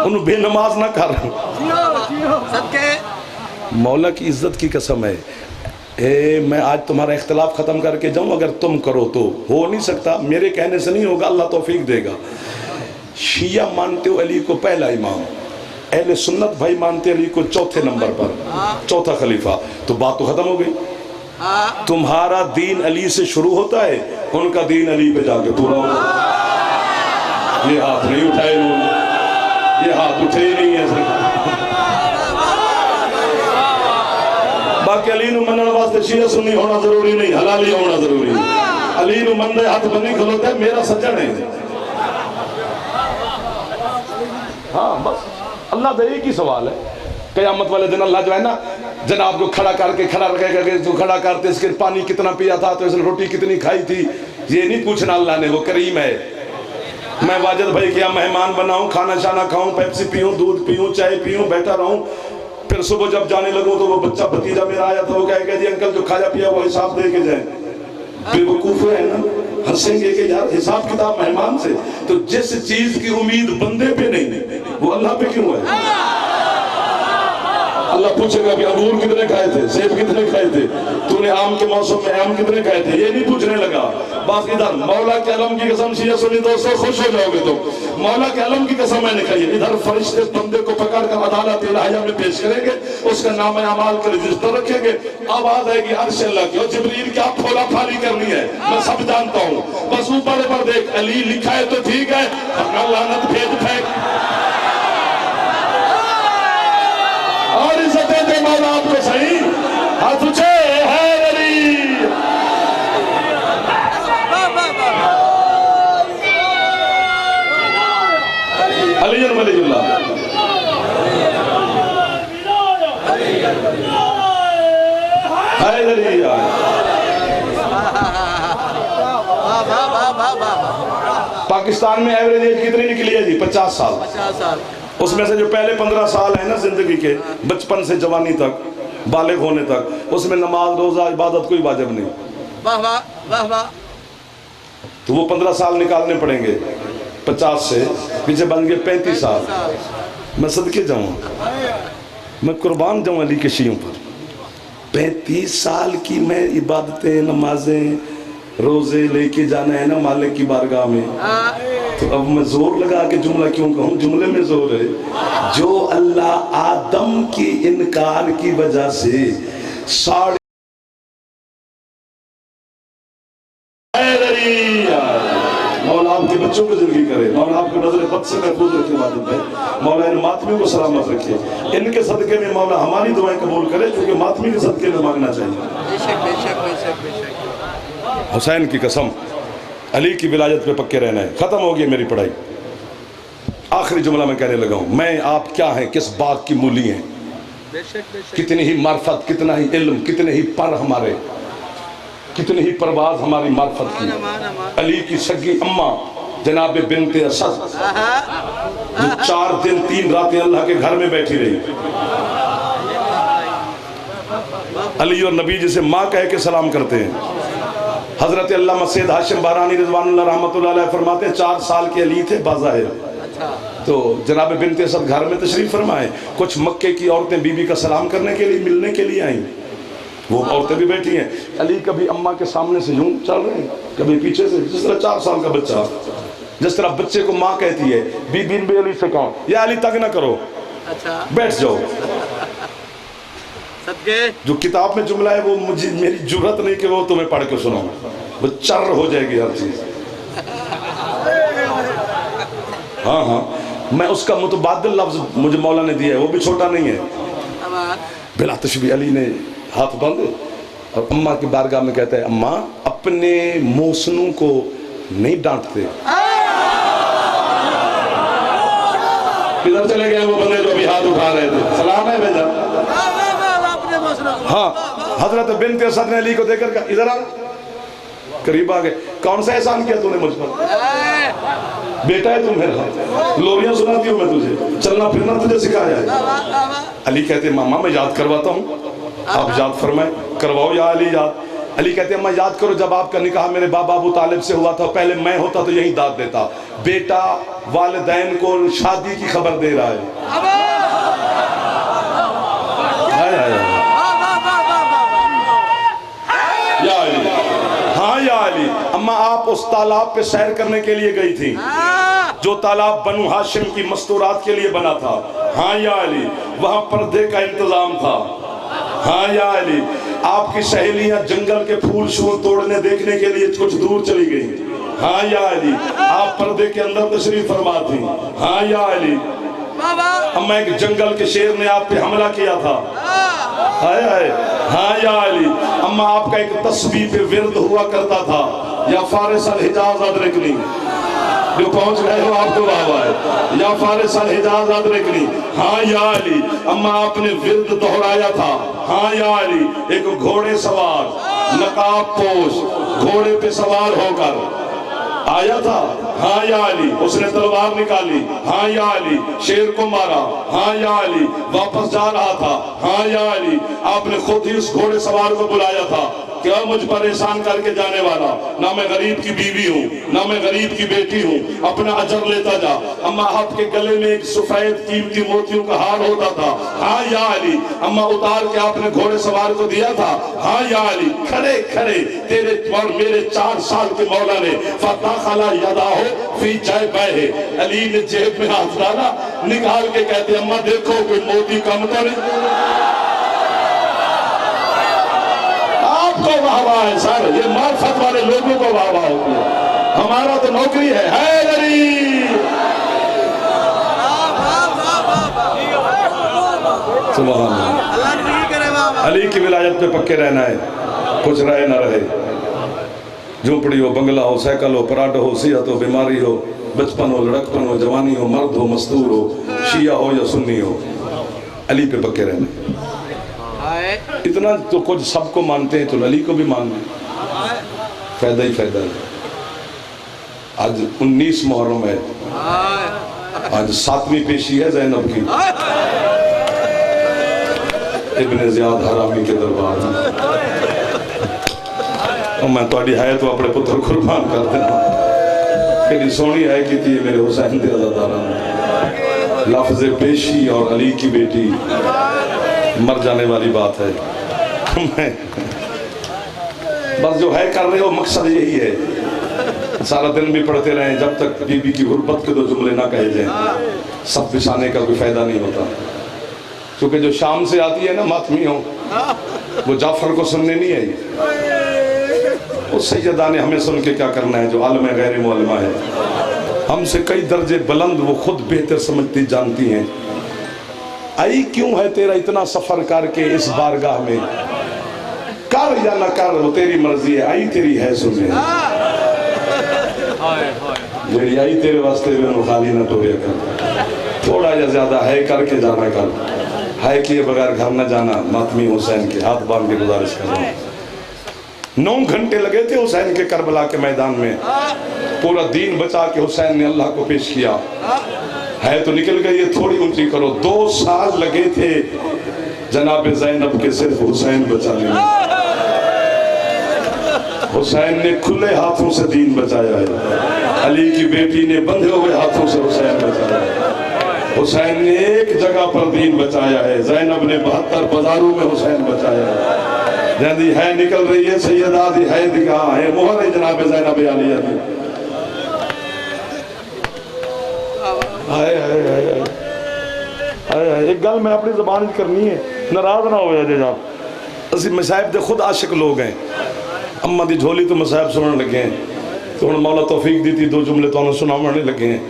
उन्हें बेनमाज ना कर। सदके मौला की इज्जत की कसम है, मैं आज तुम्हारा इख्तलाफ खत्म करके जाऊं, अगर तुम करो तो हो नहीं सकता, मेरे कहने से नहीं होगा, अल्लाह तौफीक देगा। शिया मानते हो अली को पहला इमाम, अहले सुन्नत भाई मानते अली को चौथे नंबर पर, चौथा खलीफा, तो बात तो खत्म हो गई। तुम्हारा दीन अली से शुरू होता है, उनका दीन अली पे जाके पूरा होगा। ये हाथ नहीं उठाए उन्होंने, ये हाथ उठे ही नहीं है। बाकी अली नू मनन वास्ते शिया सुन्नी होना जरूरी नहीं, हलाली होना जरूरी है। अली नू मनदे हाथ बन्नी खलोता है, मेरा सज्जन है। हाँ बस अल्लाह का एक ही सवाल है, क़यामत वाले दिन अल्लाह जो है ना जनाब को खड़ा करके खड़ा करके जो खड़ा करते, इसके पानी कितना पिया था, तो इसने रोटी कितनी खाई थी, ये नहीं पूछना अल्लाह ने, वो करीम है। मैं वाजिद भाई क्या मेहमान बनाऊं, खाना शाना खाऊं, पेप्सी पीऊं, दूध पीऊं, चाय पीऊं, बैठा रहूं, फिर सुबह जब जाने लगूं तो वो बच्चा भतीजा मेरा आया था, वो कहेगा जी अंकल जो खाया पिया वो हिसाब दे के जाए। बेवकूफ है ना, हंसेंगे कि यार हिसाब किताब मेहमान से। तो जिस चीज की उम्मीद बंदे पे नहीं, वो अल्लाह पे क्यों है? अल्लाह पूछेगा कि अंगूर कितने खाए थे, सेब कितने खाए थे, तूने आम के मौसम में आम कितने खाए थे, ये नहीं पूछने लगा। बस इधर मौला के अलम की कसम, शिया सुन्नी दोस्तों खुश हो जाओगे तो, मौला के अलम की कसम मैंने कही, इधर फरिश्ते बंदे को पकड़ कर अदालत इलाहिया में पेश करेंगे, उसका नाम अमाल का रजिस्टर रखेंगे, आवाज आएगी अर्श अल्लाह की, और जिब्रील क्या फोला फाली करनी है मैं सब जानता हूँ, बस ऊपर पर देख अली लिखा है तो ठीक है, अपना लानत भेज फेंक और इज्जतें दे मौला आपको सही। हाथ ऊंचे है अली। अली वलीउल्लाह। पाकिस्तान में एवरेज एज कितनी निकली है जी? 50 साल। 50 साल। उसमें से जो पहले 15 साल है ना जिंदगी के, बचपन से जवानी तक, बालिग होने तक, उसमें नमाज रोजा इबादत कोई वाजिब नहीं। वाह वाह वाह वाह। तो वो 15 साल निकालने पड़ेंगे 50 से, पीछे बन गए 35 साल। मैं सदके जाऊँ, मैं कुर्बान जाऊँ अली के शियों पर। 35 साल की मैं इबादतें नमाजें रोजे लेके जाना है ना मालिक की बारगाह में, तो अब मैं जोर लगा के जुमला क्यों कहूँ? जुमले में जोर है। जो अल्लाह आदम की इनकार की वजह से साढ़े मौला आपके बच्चों को जिंदगी करे, मौला आपको नजर बद से महफूज रखे, वाजिब भाई मौला इन मातमी को सलामत रखे, इनके सदके में मौला हमारी दुआएं कबूल करे, क्योंकि मातमी के सदके में मांगना चाहिए। बेशक बेशक बेशक बेशक। हुसैन की कसम, अली की विलायत पे पक्के रहना है। खत्म हो गई मेरी पढ़ाई। आखिरी जुमला मैं कहने लगा हूँ, मैं आप क्या हैं, किस बाग की मूली हैं, कितनी ही मार्फत, कितना ही इल्म, कितने ही पर हमारे, कितनी ही परवाज हमारी मार्फत की। अली की सगी अम्मा जनाब बिनते असद, जो 4 दिन 3 रातें अल्लाह के घर में बैठी रही। अली और नबी जिसे माँ कह के सलाम करते हैं। हजरत अल्लामा सैयद हाशिम बहरानी रिजवानुल्लाह रहमतुल्लाह अलैह फरमाते हैं 4 साल के अली थे बाज़ाहिर, तो जनाब बिनते असद घर में तशरीफ फरमाए। कुछ मक्के की औरतें बीबी का सलाम करने के लिए, मिलने के लिए आई। वो औरतें भी बैठी हैं। अली कभी अम्मा के सामने से यूं चल रहे हैं, कभी पीछे से, जिस तरह 4 साल का बच्चा, जिस तरह बच्चे को माँ कहती है, बीबी भी अली से कहो या अली तक ना करो, बैठ जाओ। जो किताब में जुमला है वो मुझे, मेरी जुर्रत नहीं कि वो तुम्हें पढ़ के सुनाऊं, वो चर्र हो जाएगी हर चीज। हाँ हाँ, मैं उसका मुतबादिल लफ्ज मुझे मौला ने दिया है, वो भी छोटा नहीं है। बिला तशबी अली ने हाथ बांधे और अम्मा की बारगाह में कहता है, अम्मा अपने मोसनों को नहीं डांटते। किधर चले गए वो बंदे जो अभी हाथ उठा रहे थे? सलाम है भेजा। हाँ, हजरत बिनते असद ने अली को देखकर कहा, इधर आ, करीब आ गए। कौन सा एहसान किया तूने मुझ पर? बेटा है तू मेरा, लोरियां सुनाती हूँ मैं तुझे, चलना फिरना तुझे सिखाया है। अली कहते मामा मैं याद करवाता हूँ, आप याद फरमाए, करवाओ या अली याद। अली कहते अम्मा याद करो, जब आपका निकाह मेरे बाबा अबू तालिब से हुआ था, पहले मैं होता तो यही दाद देता। बेटा वालिदैन को शादी की खबर दे रहा है। या अली, हाँ या अली, अम्मा आप उस तालाब पे सैर करने के लिए गई थी जो तालाब बनु हाशिम की मस्तूरात के लिए बना था। हाँ या अली, वहां पर्दे का इंतजाम था। हाँ या अली, आपकी सहेलियां जंगल के फूल शूल तोड़ने देखने के लिए कुछ दूर चली गई। हाँ या अली, आप पर्दे के अंदर तशरीफ फरमा थी। हाँ या अली, अम्मा एक जंगल के शेर ने आप पे हमला किया था। हाय हाय। हाँ या अली, अम्मा आपका एक तस्बीह पे विर्द हुआ करता था, या फारिस अल हिजाज अदरकनी, जो पहुंच गए हो आपको वाह है, या फारिस अल हिजाज अदरकनी। हाँ या अली, अम्मा आपने विर्द दोहराया था। हाँ या अली, एक घोड़े सवार नकाब पोश घोड़े पे सवार होकर आया था। हाँ या अली, उसने तलवार निकाली। हाँ या अली, शेर को मारा। हाँ या अली, वापस जा रहा था। हाँ या अली, आपने खुद ही उस घोड़े सवार को बुलाया था, क्या मुझ पर एहसान करके जाने वाला, ना मैं गरीब की बीवी हूँ ना मैं गरीब की बेटी हूँ, अपना अजर लेता जा। अम्मा आपके गले में एक सफेद कीमती मोतियों का हार होता था। हाँ या अली, अम्मा उतार के आपने घोड़े सवार को दिया था। हाँ या अली, खड़े खड़े तेरे और मेरे 4 साल के मौला ने फताखला यदा हो फी जय बहे, अली ने जेब में हाथ डाला, निकाल के कहते अम्मा देखो कोई मोती कम तो नहीं। आपको वाह वाह है सर, ये मार्फत वाले लोगों को वाह वाह होती है, हमारा तो नौकरी है अली। सुभान अल्लाह। अली की विलायत पे पक्के रहना है, कुछ रहे ना रहे, झोपड़ी हो, बंगला हो, साइकिल हो, पराठा हो, सेहत हो, बीमारी हो, बचपन हो, लड़कपन हो, जवानी हो, मर्द हो, मस्तूर हो, शिया हो या सुन्नी हो, अली पे पक्के रहना। इतना तो कुछ सबको मानते हैं, तो अली को भी मान लें, फायदा ही फायदा है। आज 19 मुहर्रम है, आज 7वीं पेशी है ज़ैनब की इब्ने ज़ियाद हरामी के दरबार में। मैं तो है तो अपने पुत्र कुर्बान कर देना। कि सोनी है कि थी मेरे हुसैन दे अज़ादारा, लफ्ज़ पेशी और अली की बेटी मर जाने वाली बात है। बस जो है कर रहे हो, मकसद यही है, सारा दिन भी पढ़ते रहें जब तक बीबी की गुर्बत के 2 जुमले ना कहे जाएं, सब बिछाने का कोई फायदा नहीं होता। क्योंकि जो शाम से आती है ना मातमी हो, वो जाफर को सुनने नहीं आई, उस सैयदा ने हमें सुन के क्या करना है, जो आलम गैर मुअल्लिमा है, हमसे कई दर्जे बुलंद, वो खुद बेहतर समझती जानती हैं। आई क्यों है तेरा इतना सफर करके इस बारगाह में, कर या ना कर वो तेरी मर्जी है, आई तेरी है सुनने, जेड़ी आई तेरे वास्ते में खाली ना टोरिया कर, थोड़ा या ज्यादा है करके जाना कर, है किए बगैर घर न जाना। मातमी हुसैन के हाथ बांध के गुजारिश कर रहा हूँ। 9 घंटे लगे थे हुसैन के करबला के मैदान में, पूरा दीन बचा के हुसैन ने अल्लाह को पेश किया। है तो निकल गई है, थोड़ी ऊंची करो। 2 साल लगे थे जनाब ज़ैनब के सिर्फ हुसैन बचाने में। हुसैन ने खुले हाथों से दीन बचाया है, अली की बेटी ने बंधे हुए हाथों से हुसैन बचाया है। हुसैन ने एक जगह पर दीन बचाया है, ज़ैनब ने 72 बाजारों में हुसैन बचाया है। जल्दी है निकल रही है सैयदा दी है दिखा है मोहर है जनाब ज़ैनब आलिया दी। एक गल मैं अपनी ज़बान करनी है, नाराज ना हो जाए आप। असि मसाहिब दे खुद आशिक लोग हैं। अम्मा दी झोली तो मसाहिब सुनने लगे हैं, तो हम मौला तौफीक दी थी 2 जुमले तो सुनाने लगे हैं।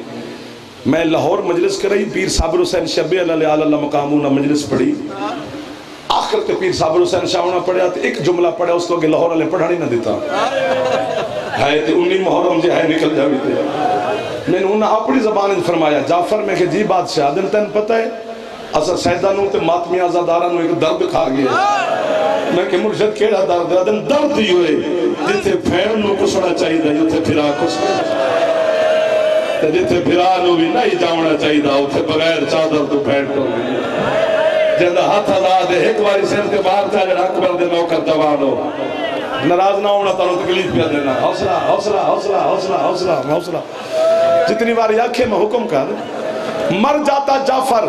मैं लाहौर मजलिस कराई, पीर साबिर हुसैन शब्बे अल्लाह मकामूना मजलिस पढ़ी। आखिर ते पीर साबिर हुसैन शावना पढ़िया तो एक जुमला पढ़िया, उसको अगे लाहौर वाले पढ़ा नहीं ना देता है। तो 19 मुहर्रम जो है निकल जावी थे। मैंने उन्हें अपनी ज़बान फरमाया, जाफर में कि जी बादशाह दिन तेन पता है असा सैदा नूं ते मातमी आज़ादारां नूं एक दर्द खा गया। मैं कि मुर्शद केड़ा दर्द है? दिन दर्द ही होए जिथे भैन नूं कुसना चाहिए उत्थे फिरा कुसना, ते जिथे फिरा नूं भी नहीं जावना चाहिए उत्थे बगैर चादर तो भैन तो जद हाथ आजाद है एक बारी सिर के बाहर था जरा अकबर दे नौकर जवान हो। नाराज ना होना, तानू तकलीफ पिया देना। हौसला हौसला हौसला हौसला हौसला हौसला। जितनी बार आखे मैं हुक्म कर, मर जाता जाफर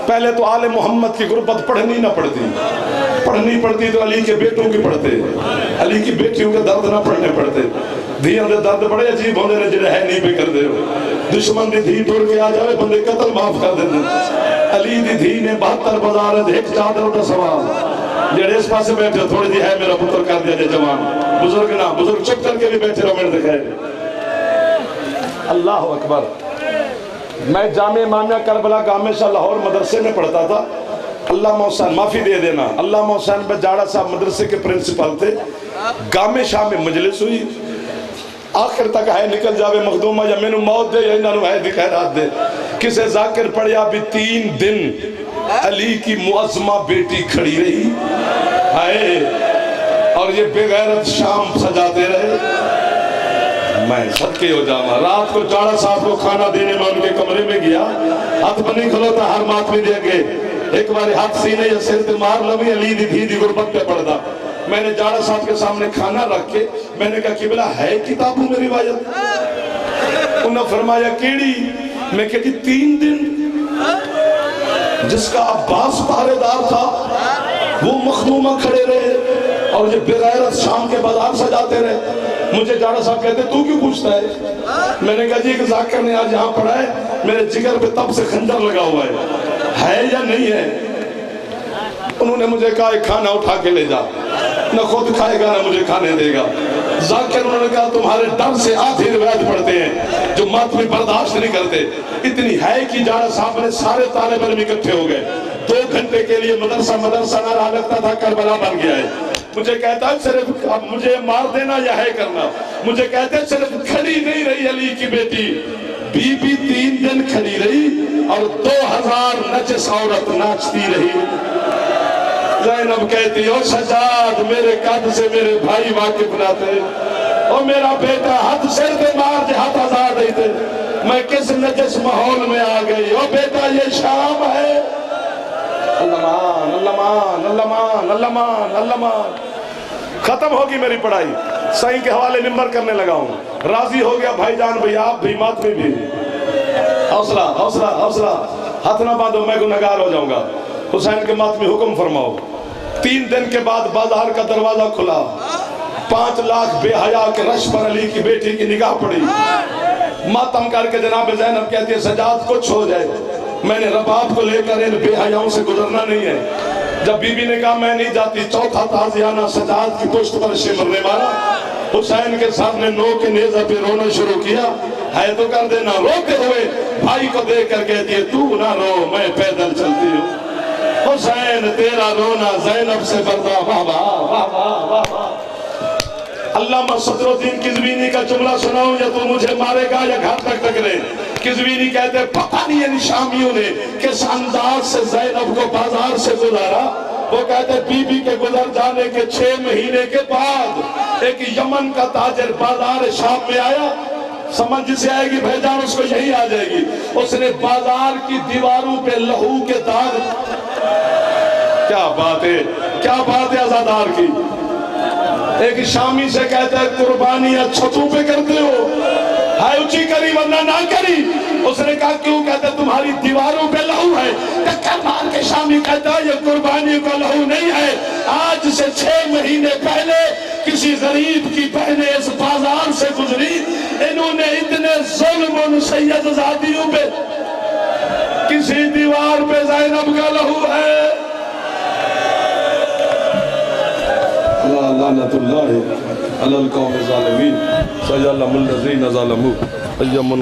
पहले तो आले मोहम्मद की गुरबत पढ़नी ना पड़ती, पढ़नी पड़ती तो अली के बेटों की पढ़ते, अली की बेटियों के दर्द ना पढ़ने पड़ते। धियां दे दर्द बड़े अजीब होंदे ने जिहड़े है नहीं पे कर दे। दुश्मन दी धी टुर के आ जावे बंदे कत्ल माफ कर देंदे। अली दी धी ने 72 बाजार एक चादर का सवाल जेड़े इस पासे बैठे थोड़ी जी है मेरा पुत्र कर दिया जवान। बुजुर्ग ना बुजुर्ग चुप करके भी बैठे रहो मेरे दिखाए। अल्लाह अकबर। मैं जामे इमामिया करबला गामे शाह लाहौर मदरसे में पढ़ता था। अल्लाह मोहसन माफी दे देना, अल्लाह मोहसन बजाड़ा साहब मदरसे के प्रिंसिपल थे। गामे शाह में मजलिस हुई, आखिर तक है निकल जावे मखदूमा या मैनू मौत दे या इन्होंने है दिखैरात दे। किसे जाकिर पढ़िया भी 3 दिन अली की मुअज़्ज़मा बेटी खड़ी रही हाय, और ये बेगैरत शाम सजाते रहे। मैं सदके हो जावा। रात को जाड़ा साहब को खाना देने में उनके कमरे में गया, हाथ बनी खलोता हर मातमी दे के एक बार हाथ सीने या सिर पे मार लवी अली दी धी दी गुरबत पे पड़दा। मैंने जाड़ा साहब के सामने खाना रख के मैंने कहा किबला है किताबों में रिवायत? उन्होंने फरमाया केड़ी? मैं कहती 3 दिन जिसका अब्बास पहरेदार था वो मखदूमा खड़े रहे और ये बेगैरत शाम के बाजार सजाते रहे। मुझे जाड़ा साहब कहते तू क्यों पूछता है? मैंने कहा जी एक जाकिर ने आज यहाँ पढ़ा है, मेरे जिगर पे तब से खंजर लगा हुआ है या नहीं है? उन्होंने मुझे कहा एक खाना उठा के ले जा, न खुद खाएगा ना मुझे खाने देगा। जाकिर उन्होंने कहा तुम्हारे डर से आधी रिवायत पढ़ते हैं जो मातमी बर्दाश्त नहीं करते। इतनी है कि जाड़ा साहब ने सारे तालिब इल्म इकट्ठे हो गए। 2 घंटे के लिए मदरसा ना रहा, लगता था करबला बन गया है। मुझे कहता है सिर्फ अब मुझे मार देना या है करना। मुझे कहते हैं सिर्फ खड़ी नहीं रही अली की बेटी, बीबी 3 दिन खड़ी रही और 2000 नचस औरत नाचती रही। ज़ैनब कहती हो सजाद मेरे कद से मेरे भाई वाकिफ ना थे, और मेरा बेटा हाथ सिर पे मार जे हाथ आजाद ही थे। मैं किस नजस माहौल में आ गई। ओ बेटा ये शाम है। अल्लामान अल्लामान अल्लामान अल्लामान अल्लामान। खत्म होगी मेरी पढ़ाई, सही के हवाले निम्बर करने लगा हूँ। राजी हो गया भाईजान भी, आप भी, मातमी भी। हौसला हौसला हौसला, हाथ ना बांधो मैं गुनहगार हो जाऊंगा। हुसैन के मातमी हुक्म फरमाओ। 3 दिन के बाद बाजार का दरवाजा खुला, 5 लाख बेहया के रश पर अली की बेटी की निगाह पड़ी। मातम करके जनाब ज़ैनब कहती है सजाद कुछ हो जाए, मैंने रबाब को लेकर इन बेहयाओं से गुजरना नहीं है। जब बीबी ने कहा मैं नहीं जाती, चौथा ताजियाना सजाद की पुश्त पर शिमरने वाला हुसैन के सामने नो के नेज़ा पे रोना शुरू किया। है तो कर देना। रोते हुए भाई को देख कर कहती है तू ना रो, मैं पैदल चलती हूँ। हुसैन तेरा रोना ज़ैनब से बर्दा। वाह वाह वाह वाह वाह। अल्लामा सदरुद्दीन किज़वीनी का जुमला सुनाऊं या तू मुझे मारेगा या घर तक टकरे। किज़वीनी कहते पता नहीं इन शामियों ने किस अंदाज से ज़ैनब को बाजार से गुजारा। वो कहते बीबी के गुजर जाने के 6 महीने के बाद एक यमन का ताजिर बाजार शाम में आया, समझ जिसे आएगी पहचान उसको यही आ जाएगी। उसने बाजार की दीवारों पे लहू के दाग, क्या बात है, क्या बात है अज़ादार की। एक शामी से कहता है कुर्बानियां छतों पे करते हो, हाय ऊंची करी वरना ना करी। उसने कहा क्यों? कहता तुम्हारी दीवारों पे लहू है। टक्कर मार के शामी कहता ये कुर्बानी का लहू नहीं है, आज से 6 महीने पहले किसी गरीब की बहने इस बाजार से गुजरी, इन्होंने इतने जुल्म उन सैयदजादियों पे, किसी दीवार पे ज़ैनब का लहू है। लानतुल्लाह अलल कौम ज़ालिमीन सयअलमुल लज़ीना ज़लमू अय्यमुन